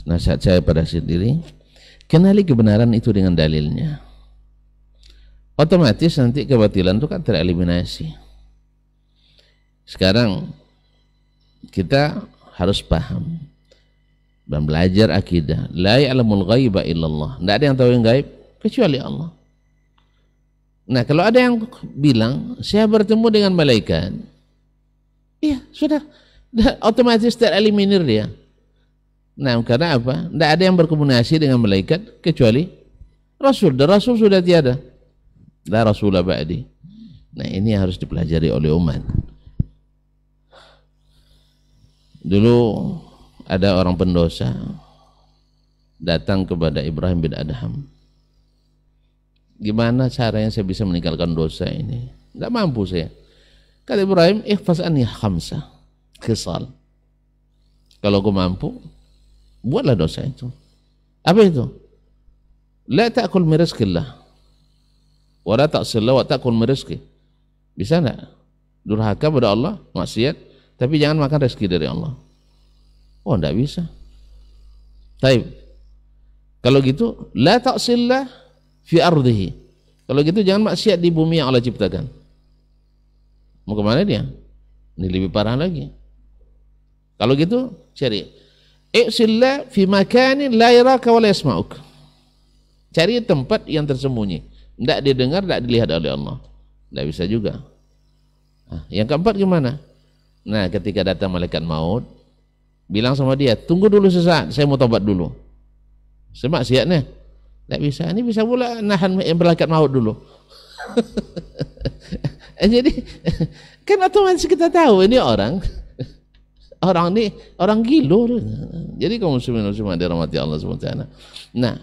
nasihat saya pada sendiri, kenali kebenaran itu dengan dalilnya. Otomatis nanti kebatilan itu kan tereliminasi. Sekarang kita harus paham dan belajar akidah. La ya'lamul ghaiba illallah. Tidak ada yang tahu yang gaib kecuali Allah. Nah, kalau ada yang bilang saya bertemu dengan malaikat, iya sudah otomatis tereliminir dia. Nah, karena apa? Tidak ada yang berkomunikasi dengan malaikat kecuali Rasul. Dan Rasul sudah tiada. La Rasulah ba'di. Nah, ini harus dipelajari oleh umat. Dulu ada orang pendosa datang kepada Ibrahim bin Adham. Gimana caranya saya bisa meninggalkan dosa ini? Tidak mampu saya. Kata Ibrahim, ihfaz anni khamsa khisal. Kalau aku mampu, buatlah dosa itu. Apa itu? La ta'kul min rizqillah wa la ta'sillah wa ta'kul min rizqi. Bisa enggak? Durhaka pada Allah, maksiat, tapi jangan makan rezeki dari Allah. Oh, enggak bisa. Taib. Kalau gitu, la ta'sillah fi ardihi. Kalau gitu jangan maksiat di bumi yang Allah ciptakan. Mau kemana dia? Ini lebih parah lagi. Kalau gitu, cari i'sillah fi makanin la yaraka wa la yasma'uk. Cari tempat yang tersembunyi, tidak didengar, tidak dilihat oleh Allah. Tidak bisa juga. Nah, yang keempat gimana? Nah, ketika datang malaikat maut, bilang sama dia, tunggu dulu sesaat, saya mau tobat dulu. Semaksiatnya tidak bisa. Ini bisa pula nahan malaikat maut dulu. Jadi kan otomatis kita tahu ini orang ini orang gilo. Jadi kaum muslimin muslimat dirahmati Allah SWT. Nah,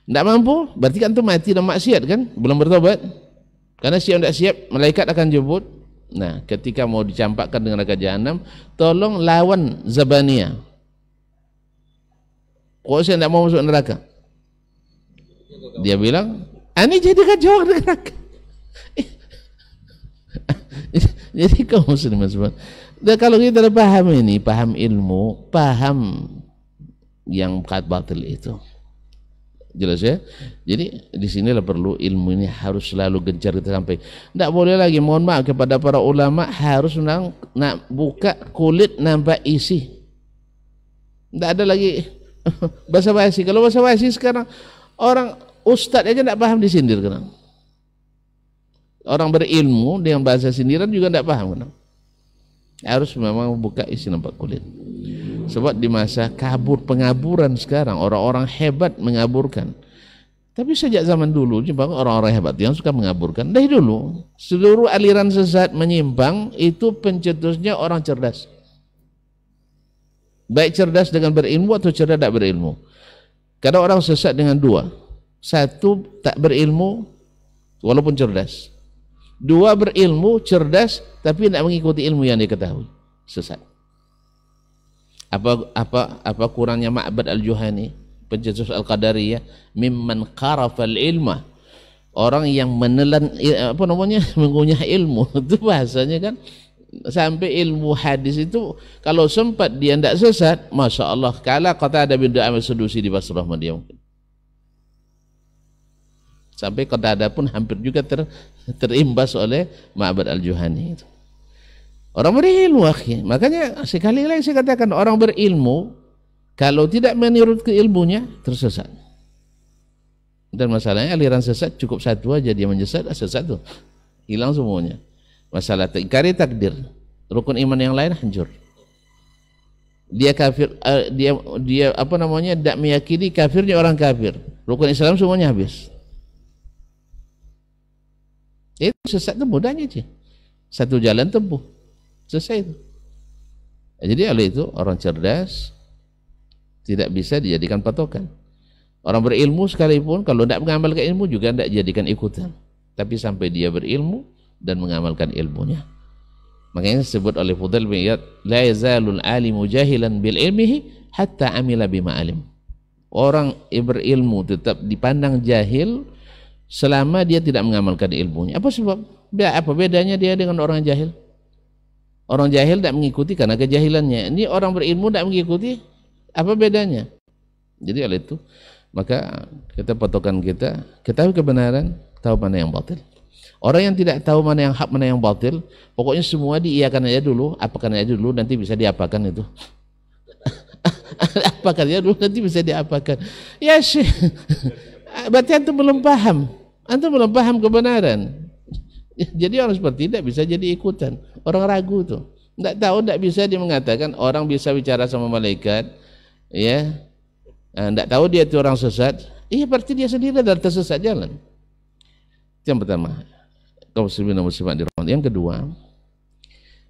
tidak mampu berarti kan itu mati dan maksiat kan, belum bertobat. Karena siap tidak siap malaikat akan jemput. Nah, ketika mau dicampakkan dengan neraka jahanam, tolong lawan Zabaniyah. Kok saya tidak mau masuk neraka? Dia bilang, ini jadikan jawab neraka. Jadi kaum muslimin muslimat, dan kalau kita paham ini, paham ilmu, paham yang batil itu, jelas ya. Jadi di sinilah perlu ilmu ini harus selalu gencar kita sampai. Tidak boleh lagi, mohon maaf kepada para ulama, harus nak buka kulit nampak isi. Tidak ada lagi basa-basi. Kalau basa-basi sekarang orang ustadz aja tidak paham disindir sekarang. Orang berilmu dengan bahasa sindiran juga tidak paham kan? Harus memang buka isi nampak kulit. Sebab di masa kabur pengaburan sekarang, orang-orang hebat mengaburkan. Tapi sejak zaman dulu juga orang-orang hebat yang suka mengaburkan. Dari dulu seluruh aliran sesat menyimpang itu pencetusnya orang cerdas. Baik cerdas dengan berilmu atau cerdas tidak berilmu. Kadang orang sesat dengan dua. Satu, tak berilmu walaupun cerdas. Dua, berilmu, cerdas, tapi tidak mengikuti ilmu yang diketahui, sesat. Apa kurangnya Ma'bad al-Juhani, pencetus al-Qadariyah, mimman qarafal ilma, orang yang menelan mengunyah ilmu. Itu bahasanya kan, sampai ilmu hadis itu kalau sempat dia tidak sesat, masya Allah, kala Qatadah bin Du'amah Sadusi di Basrah dia mungkin. Sampai Qatadah pun hampir juga terimbas oleh Ma'bad al-Juhani itu. Orang berilmu, akhi. Makanya sekali lagi saya katakan, orang berilmu kalau tidak menurut keilmunya tersesat. Dan masalahnya aliran sesat cukup satu aja, dia menyesat, sesat tuh hilang semuanya. Masalah ingkari takdir, rukun iman yang lain hancur. Dia kafir, dia tidak meyakini kafirnya orang kafir, rukun Islam semuanya habis. Itu sesat itu mudahnya sih, satu jalan tempuh, selesai itu. Jadi oleh itu orang cerdas tidak bisa dijadikan patokan. Orang berilmu sekalipun kalau tidak mengamalkan ilmu juga tidak dijadikan ikutan. Tapi sampai dia berilmu dan mengamalkan ilmunya. Makanya disebut oleh Fudail bin Iyad, la yazalul alimu jahilan bil ilmihi hatta amila bima alim. Orang berilmu tetap dipandang jahil selama dia tidak mengamalkan ilmunya. Apa sebab? Apa bedanya dia dengan orang jahil? Orang jahil tidak mengikuti karena kejahilannya. Ini orang berilmu tidak mengikuti, apa bedanya? Jadi oleh itu maka kita patokan kita ketahui kebenaran, tahu mana yang batil. Orang yang tidak tahu mana yang hak mana yang batil, pokoknya semua diiyakan aja dulu, apakan aja dulu, nanti bisa diapakan itu. Apakan aja dulu, nanti bisa diapakan. Ya Syekh, berarti antum belum paham. Antum belum paham kebenaran. Jadi orang seperti tidak bisa jadi ikutan. Orang ragu tuh. Tidak tahu, tidak bisa dia mengatakan orang bisa bicara sama malaikat, ya. Tidak tahu dia itu orang sesat. Iya, berarti dia sendiri adalah tersesat jalan. Yang pertama, kaum muslimin dan muslimat dirahmati. Yang kedua,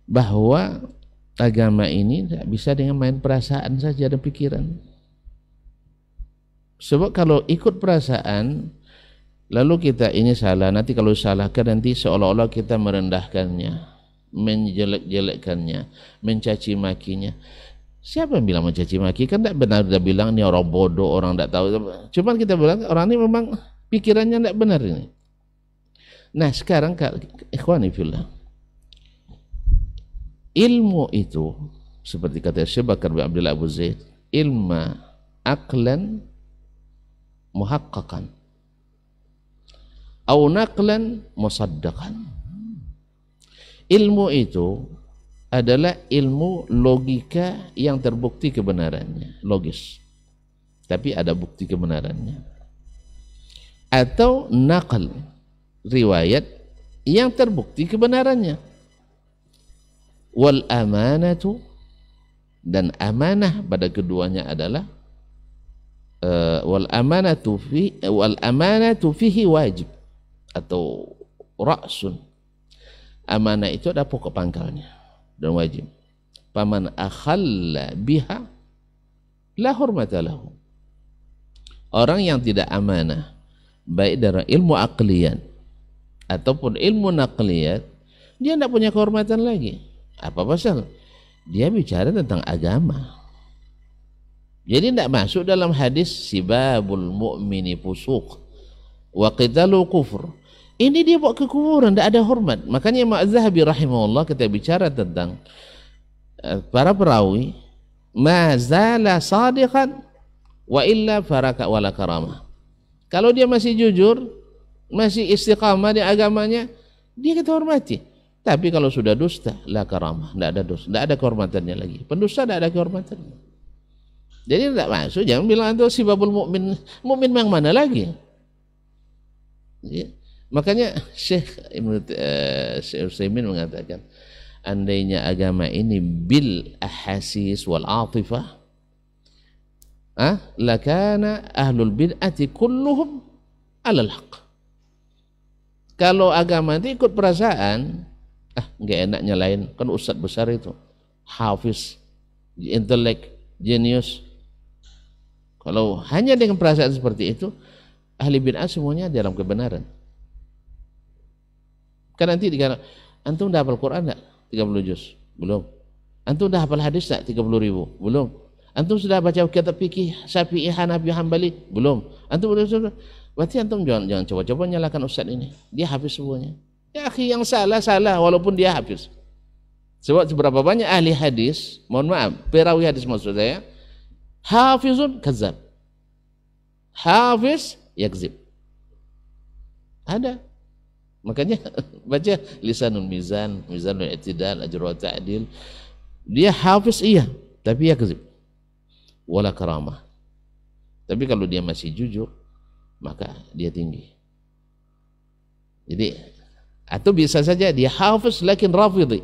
bahwa agama ini tidak bisa dengan main perasaan saja dan pikiran. Sebab kalau ikut perasaan, lalu kita ini salah, nanti kalau salahkan nanti seolah-olah kita merendahkannya, menjelek-jelekkannya, mencaci makinya. Siapa yang bilang mencaci maki? Kan tidak benar dia bilang ini orang bodoh, orang tidak tahu. Cuman kita bilang orang ini memang pikirannya tidak benar ini. Nah sekarang ikhwani fillah, ilmu itu seperti kata Syekh Bakar bin Abdullah Abu Zaid, ilma aqlan muhaqqaqan au naqlan musaddaqan. Ilmu itu adalah ilmu logika yang terbukti kebenarannya, logis, tapi ada bukti kebenarannya. Atau naqal, riwayat yang terbukti kebenarannya. Wal amanatu, dan amanah pada keduanya adalah wal amanatu fihi wajib atau ra'sun. Amanah itu ada pokok pangkalnya dan wajib. Paman akhalla biha la hurmata lahu. Orang yang tidak amanah baik dari ilmu aqliyat ataupun ilmu naqliyat, dia tidak punya kehormatan lagi. Apa pasal? Dia bicara tentang agama. Jadi tidak masuk dalam hadis sibabul mu'mini fusuq wa qitalu kufur. Ini dia bawa kekufuran, tidak ada hormat. Makanya Imam Az-Zahabi rahimahullah kita bicara tentang para perawi, ma zala sadiqan wa illa faraka wala karamah. Kalau dia masih jujur, masih istiqamah di agamanya, dia kita hormati. Tapi kalau sudah dusta, la karamah, tidak ada dosa, tidak ada kehormatannya lagi. Pendusta tidak ada kehormatannya. Jadi tidak masuk, jangan bilang itu sibabul mu'min. Mu'min yang mana lagi? Ya. Makanya Syekh Utsaimin mengatakan, andainya agama ini bil ahasis wal atifah, lakana ahlul bid'ati kulluhum alal haq. Kalau agama itu ikut perasaan, nggak enak nyalain, kan ustadz besar itu, hafiz, intelek, jenius. Kalau hanya dengan perasaan seperti itu, ahli bid'ah semuanya dalam kebenaran. Kan nanti dikatakan, antum dah hafal Quran enggak? 30 juz? Belum. Antum dah hafal hadis enggak? 30.000? Belum. Antum sudah baca kitab fikih Syafi'i, Hanafi, Hambali? Belum. Antum sudah. Berarti antum jangan coba-coba nyalakan ustaz ini. Dia hafiz semuanya. Ya akhi, yang salah walaupun dia hafiz. Sebab seberapa banyak ahli hadis, mohon maaf, perawi hadis maksud saya, hafizun kadzab. Hafiz yakzib. Ada. Makanya baca Lisanul Mizan, Mizanul I'tidal, Ajr wa Ta'dil. Dia hafiz iya, tapi yakzib. Wala karamah. Tapi kalau dia masih jujur, maka dia tinggi. Jadi atau bisa saja dia hafiz lakin rafidhi,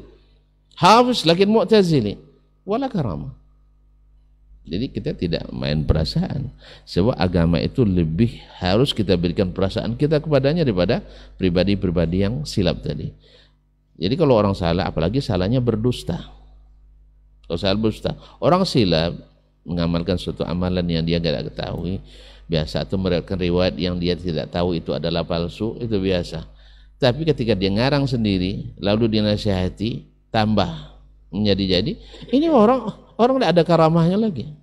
hafiz lakin mu'tazili, wala karamah. Jadi kita tidak main perasaan. Sebab agama itu lebih harus kita berikan perasaan kita kepadanya daripada pribadi-pribadi yang silap tadi. Jadi kalau orang salah, apalagi salahnya berdusta. Kalau salah berdusta, orang silap mengamalkan suatu amalan yang dia tidak ketahui, biasa, atau meriwayatkan riwayat yang dia tidak tahu itu adalah palsu, itu biasa. Tapi ketika dia ngarang sendiri, lalu dinasihati, tambah menjadi-jadi, ini orang tidak ada karamahnya lagi.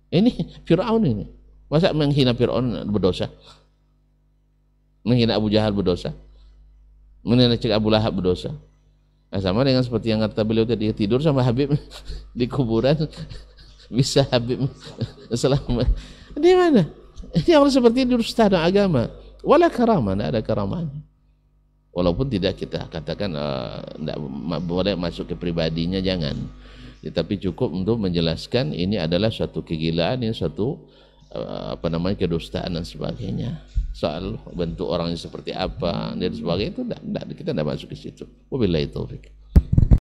Ini Fir'aun ini. Masa menghina Fir'aun berdosa? Menghina Abu Jahal berdosa? Menghina Abu Lahab berdosa? Sama dengan seperti yang kata beliau tadi, tidur sama Habib di kuburan. bisa Habib selamat. Di mana? Ini orang seperti ini dusta dalam agama. Wala karamah, tidak ada karamahnya. Walaupun tidak kita katakan tidak boleh masuk ke pribadinya, jangan. Tapi cukup untuk menjelaskan ini adalah suatu kegilaan, ini suatu kedustaan dan sebagainya. Soal bentuk orangnya seperti apa dan sebagainya itu kita tidak masuk ke situ. Wabillahi taufik.